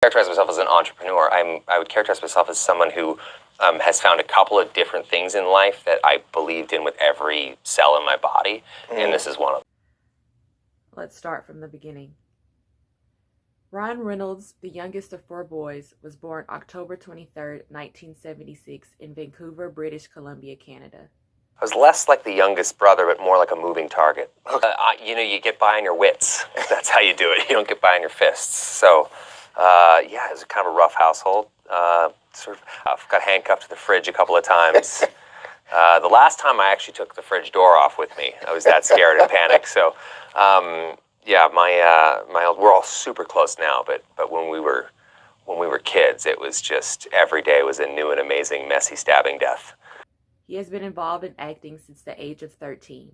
characterize myself as an entrepreneur. I would characterize myself as someone who has found a couple of different things in life that I believed in with every cell in my body, and this is one of them. Let's start from the beginning. Ryan Reynolds, the youngest of 4 boys, was born October 23rd, 1976 in Vancouver, British Columbia, Canada. I was less like the youngest brother, but more like a moving target. You get by on your wits. That's how you do it. You don't get by on your fists. So, it was kind of a rough household. Got handcuffed to the fridge a couple of times. The last time I actually took the fridge door off with me. I was that scared and panicked. So, we're all super close now, but when we were kids, it was just every day was a new and amazing, messy, stabbing death. He has been involved in acting since the age of 13.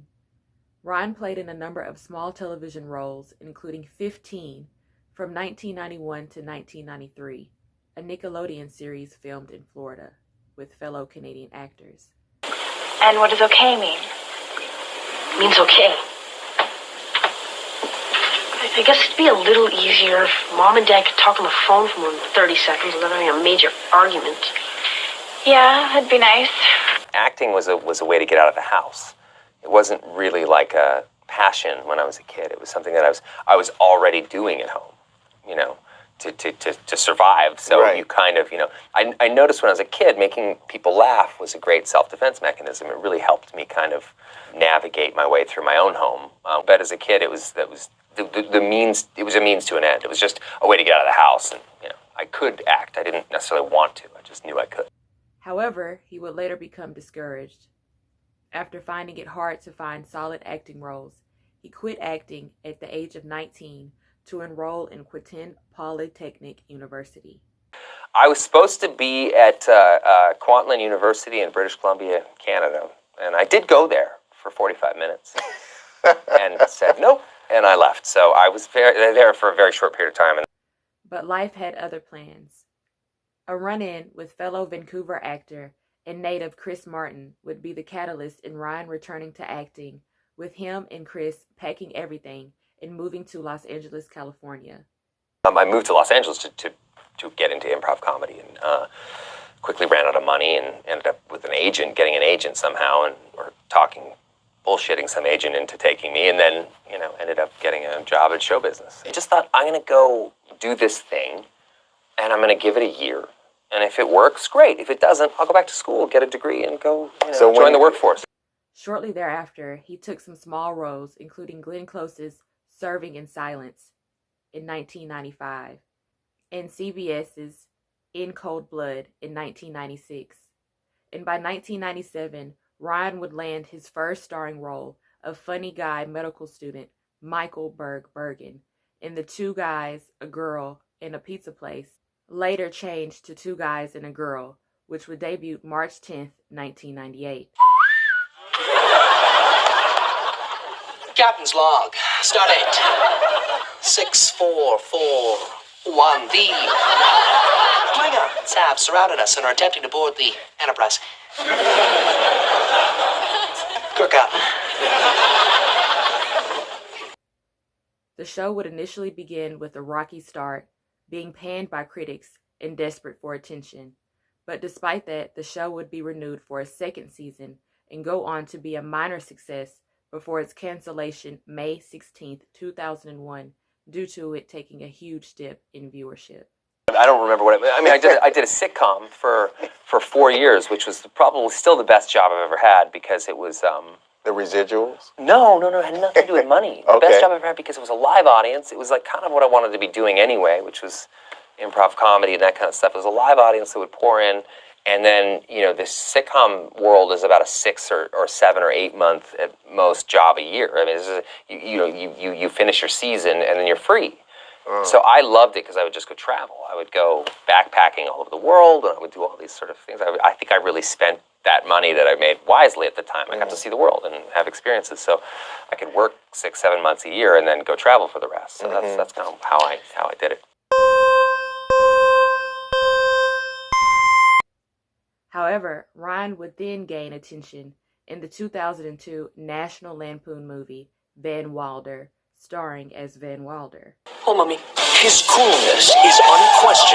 Ryan played in a number of small television roles, including 15 from 1991 to 1993, a Nickelodeon series filmed in Florida with fellow Canadian actors. And what does okay mean? It means okay. I guess it'd be a little easier if Mom and Dad could talk on the phone for more than 30 seconds without having a major argument. Yeah, that'd be nice. Acting was a way to get out of the house. It wasn't really like a passion when I was a kid. It was something that I was already doing at home, to survive. So right. You kind of, I noticed when I was a kid, making people laugh was a great self-defense mechanism. It really helped me kind of navigate my way through my own home. But as a kid, it was a means to an end. It was just a way to get out of the house, and I could act. I didn't necessarily want to. I just knew I could. However, he would later become discouraged. After finding it hard to find solid acting roles, he quit acting at the age of 19 to enroll in Quentin Polytechnic University. I was supposed to be at Kwantlen University in British Columbia, Canada, and I did go there for 45 minutes and said nope, and I left. So I was there for a very short period of time. But life had other plans. A run-in with fellow Vancouver actor and native Chris Martin would be the catalyst in Ryan returning to acting, with him and Chris packing everything and moving to Los Angeles, California. I moved to Los Angeles to get into improv comedy, and quickly ran out of money and ended up with getting an agent somehow, or bullshitting some agent into taking me, and then ended up getting a job in show business. I just thought, I'm going to go do this thing, and I'm going to give it a year. And if it works, great. If it doesn't, I'll go back to school, get a degree, and go join the workforce. Shortly thereafter, he took some small roles, including Glenn Close's Serving in Silence in 1995, and CBS's In Cold Blood in 1996. And by 1997, Ryan would land his first starring role of funny guy medical student Michael Bergen in The Two Guys, a Girl, and a Pizza Place, later changed to Two Guys and a Girl, which would debut March 10th, 1998. Captain's log, start 8. 6441. The Klingons have surrounded us and are attempting to board the Enterprise. Cook up. The show would initially begin with a rocky start, being panned by critics and desperate for attention. But despite that, the show would be renewed for a second season and go on to be a minor success before its cancellation May 16th, 2001, due to it taking a huge dip in viewership. I don't remember what I did a sitcom for 4 years, which was probably still the best job I've ever had, because it was the residuals? No, it had nothing to do with money. The best job I've ever had, because it was a live audience. It was like kind of what I wanted to be doing anyway, which was improv comedy and that kind of stuff. It was a live audience that would pour in, and then this sitcom world is about a 6 or 7 or 8 month at most job a year. I mean, this is you finish your season and then you're free. So I loved it because I would just go travel. I would go backpacking all over the world, and I would do all these sort of things. I think I really spent that money that I made wisely at the time. I got to see the world and have experiences. So I could work 6-7 months a year and then go travel for the rest. So that's kind of how I did it. However, Ryan would then gain attention in the 2002 National Lampoon movie Van Wilder, starring as Van Wilder. Oh, Mummy. His coolness is unquestioned.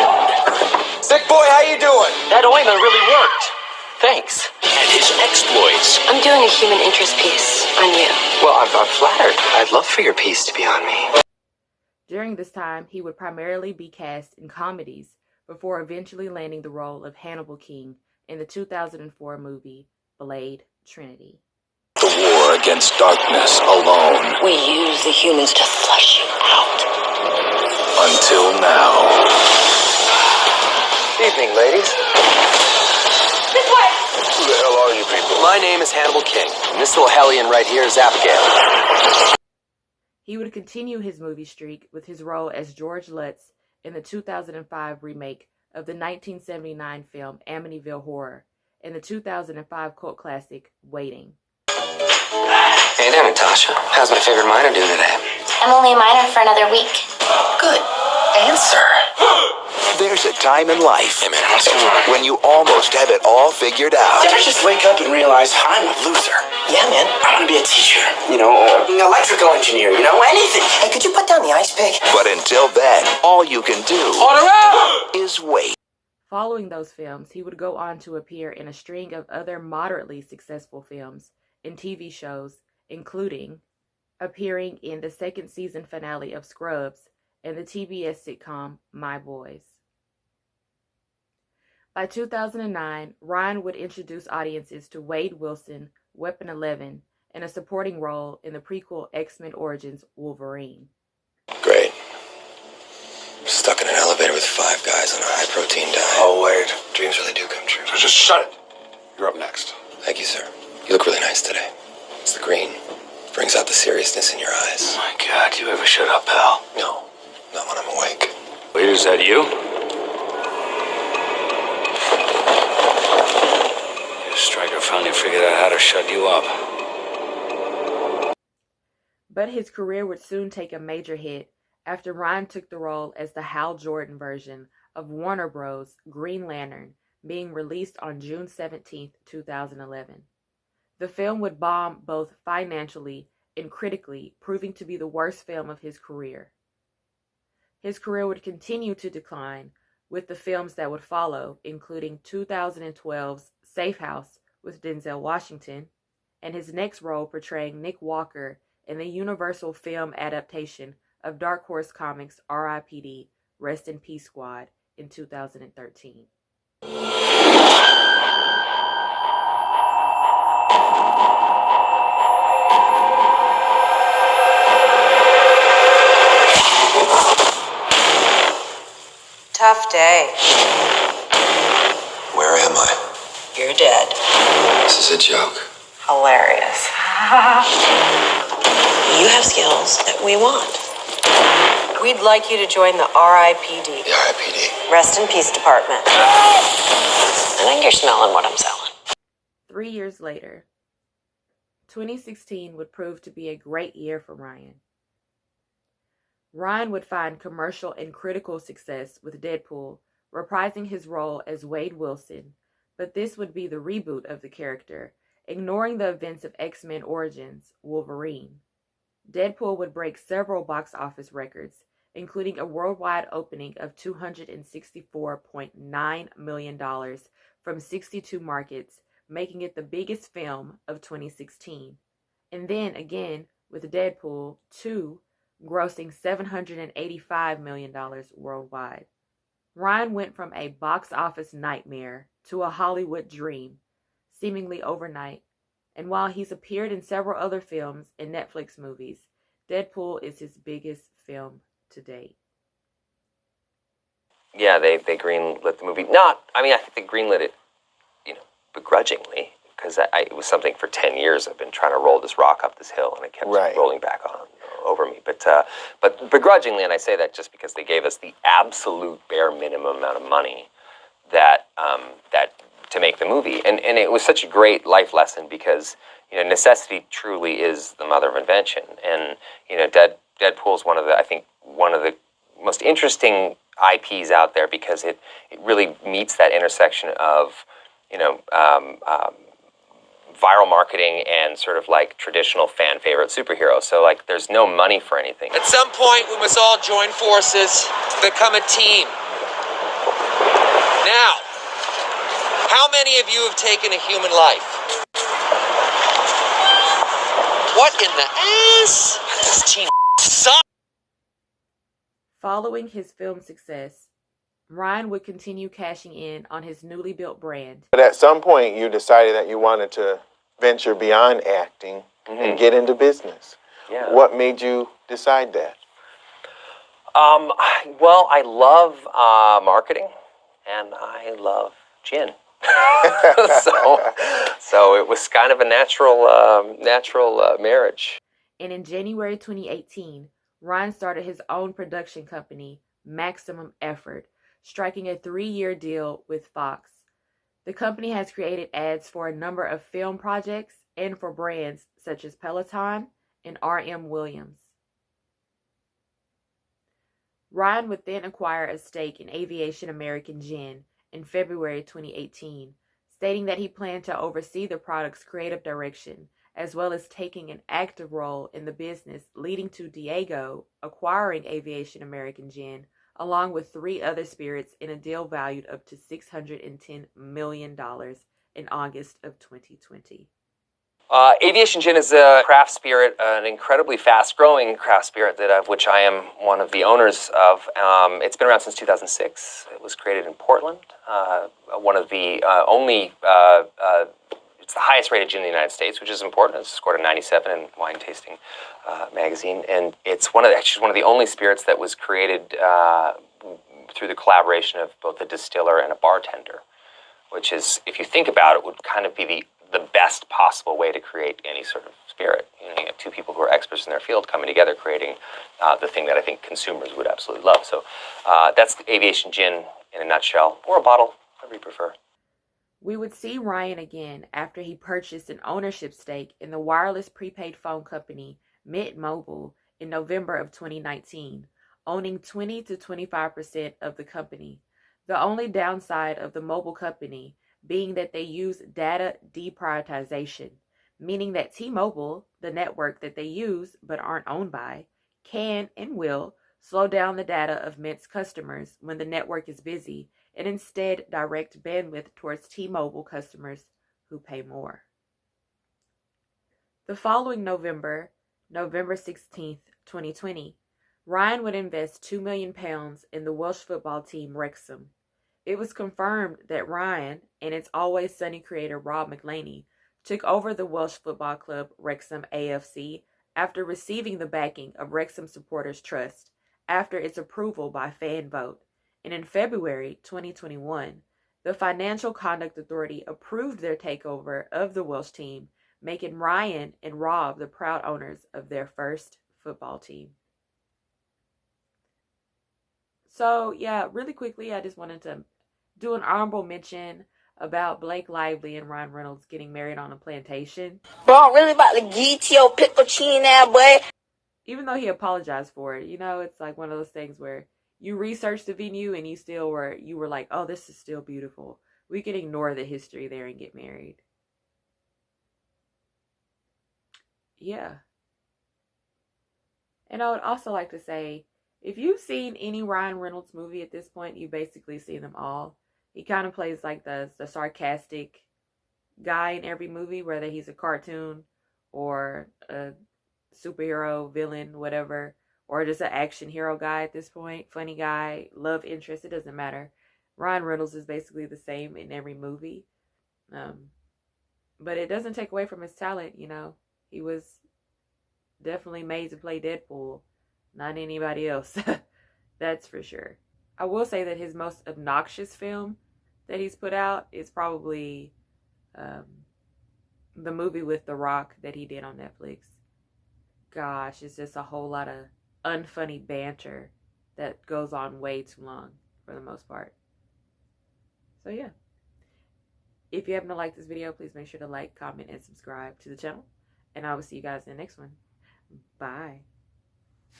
That ointment really worked. Thanks. And his exploits. I'm doing a human interest piece on you. Well, I'm flattered. I'd love for your piece to be on me. During this time, he would primarily be cast in comedies before eventually landing the role of Hannibal King in the 2004 movie Blade Trinity. The war against darkness alone. We use the humans to flush you out. Until now. Evening, ladies. This way! Who the hell are you people? My name is Hannibal King, and this little hellion right here is Abigail. He would continue his movie streak with his role as George Lutz in the 2005 remake of the 1979 film Amityville Horror and the 2005 cult classic Waiting. Hey there, Natasha. How's my favorite miner doing today? I'm only a minor for another week. Good answer. There's a time in life Hey, man, what's going on? when you almost have it all figured out. Did I just wake up and realize I'm a loser? Yeah, man. I want to be a teacher, or an electrical engineer, anything. Hey, could you put down the ice pick? But until then, all you can do Order out! is wait. Following those films, he would go on to appear in a string of other moderately successful films and TV shows, including appearing in the second season finale of Scrubs and the TBS sitcom My Boys. By 2009, Ryan would introduce audiences to Wade Wilson, Weapon 11, and a supporting role in the prequel X-Men Origins Wolverine. Great. Stuck in an elevator with 5 guys on a high-protein diet. Oh, wait. Dreams really do come true. So just shut it. You're up next. Thank you, sir. You look really nice today. It's the green. Brings out the seriousness in your eyes. Oh, my God. You ever shut up, pal? No, not when I'm awake. Wait, is that you? Stryker finally figured out how to shut you up. But his career would soon take a major hit after Ryan took the role as the Hal Jordan version of Warner Bros. Green Lantern, being released on June 17, 2011. The film would bomb both financially and critically, proving to be the worst film of his career. His career would continue to decline with the films that would follow, including 2012's Safe House with Denzel Washington, and his next role portraying Nick Walker in the Universal film adaptation of Dark Horse Comics' R.I.P.D. Rest in Peace Squad in 2013. Tough day. Where am I? You're dead. This is a joke. Hilarious. You have skills that we want. We'd like you to join the RIPD. The RIPD. Rest in Peace Department. I think you're smelling what I'm selling. 3 years later, 2016 would prove to be a great year for Ryan. Ryan would find commercial and critical success with Deadpool, reprising his role as Wade Wilson, but this would be the reboot of the character, ignoring the events of X-Men Origins Wolverine. Deadpool would break several box office records, including a worldwide opening of $264.9 million from 62 markets, making it the biggest film of 2016. And then again with Deadpool 2, grossing $785 million worldwide. Ryan went from a box office nightmare to a Hollywood dream, seemingly overnight, and while he's appeared in several other films and Netflix movies, Deadpool is his biggest film to date. Yeah, they greenlit the movie. I think they greenlit it, begrudgingly, because it was something for 10 years I've been trying to roll this rock up this hill, and it kept rolling back over me. But begrudgingly, and I say that just because they gave us the absolute bare minimum amount of money that to make the movie, and it was such a great life lesson because necessity truly is the mother of invention, and Deadpool's one of the most interesting IPs out there because it really meets that intersection of viral marketing and sort of like traditional fan favorite superheroes. So like there's no money for anything. At some point, we must all join forces to become a team. Now, How many of you have taken a human life? What in the ass? This team sucks. Following his film success, Ryan would continue cashing in on his newly built brand. But at some point, you decided that you wanted to venture beyond acting and get into business. Yeah. What made you decide that? Well, I love marketing, and I love gin. so it was kind of a natural marriage. And in January 2018, Ryan started his own production company, Maximum Effort, striking a 3-year deal with Fox. The company has created ads for a number of film projects and for brands such as Peloton and R.M. Williams. Ryan would then acquire a stake in Aviation Gin in February 2018, stating that he planned to oversee the product's creative direction, as well as taking an active role in the business, leading to Diego acquiring Aviation Gin, along with 3 other spirits in a deal valued up to $610 million in August of 2020. Aviation Gin is a craft spirit, an incredibly fast-growing craft spirit of which I am one of the owners of. It's been around since 2006. It was created in Portland. One of the only, it's the highest-rated gin in the United States, which is important. It's scored a 97 in Wine Tasting magazine, and it's actually one of the only spirits that was created through the collaboration of both a distiller and a bartender, which is, if you think about it, would kind of be the best possible way to create any sort of spirit. You have 2 people who are experts in their field coming together, creating the thing that I think consumers would absolutely love. So that's Aviation Gin in a nutshell, or a bottle, whatever you prefer. We would see Ryan again after he purchased an ownership stake in the wireless prepaid phone company MidMobile in November of 2019, owning 20 to 25% of the company. The only downside of the mobile company being that they use data deprioritization, meaning that T-Mobile, the network that they use but aren't owned by, can and will slow down the data of Mint's customers when the network is busy and instead direct bandwidth towards T-Mobile customers who pay more. The following November 16th, 2020, Ryan would invest £2 million in the Welsh football team Wrexham. It was confirmed that Ryan and its Always Sunny creator Rob McElhenney took over the Welsh football club Wrexham AFC after receiving the backing of Wrexham Supporters Trust after its approval by fan vote. And in February 2021, the Financial Conduct Authority approved their takeover of the Welsh team, making Ryan and Rob the proud owners of their first football team. So, yeah, really quickly, I just wanted to do an honorable mention about Blake Lively and Ryan Reynolds getting married on a plantation. Bro, I'm really about to get your pickle chin now, boy. Even though he apologized for it, it's like one of those things where you researched the venue and you were like, oh, this is still beautiful. We can ignore the history there and get married. Yeah. And I would also like to say, if you've seen any Ryan Reynolds movie at this point, you've basically seen them all. He kind of plays like the sarcastic guy in every movie, whether he's a cartoon or a superhero, villain, whatever, or just an action hero guy at this point. Funny guy, love interest, it doesn't matter. Ryan Reynolds is basically the same in every movie. But it doesn't take away from his talent, He was definitely made to play Deadpool. Not anybody else. That's for sure. I will say that his most obnoxious film that he's put out is probably the movie with The Rock that he did on Netflix. Gosh, it's just a whole lot of unfunny banter that goes on way too long for the most part. So yeah. If you happen to like this video, please make sure to like, comment, and subscribe to the channel. And I will see you guys in the next one. Bye.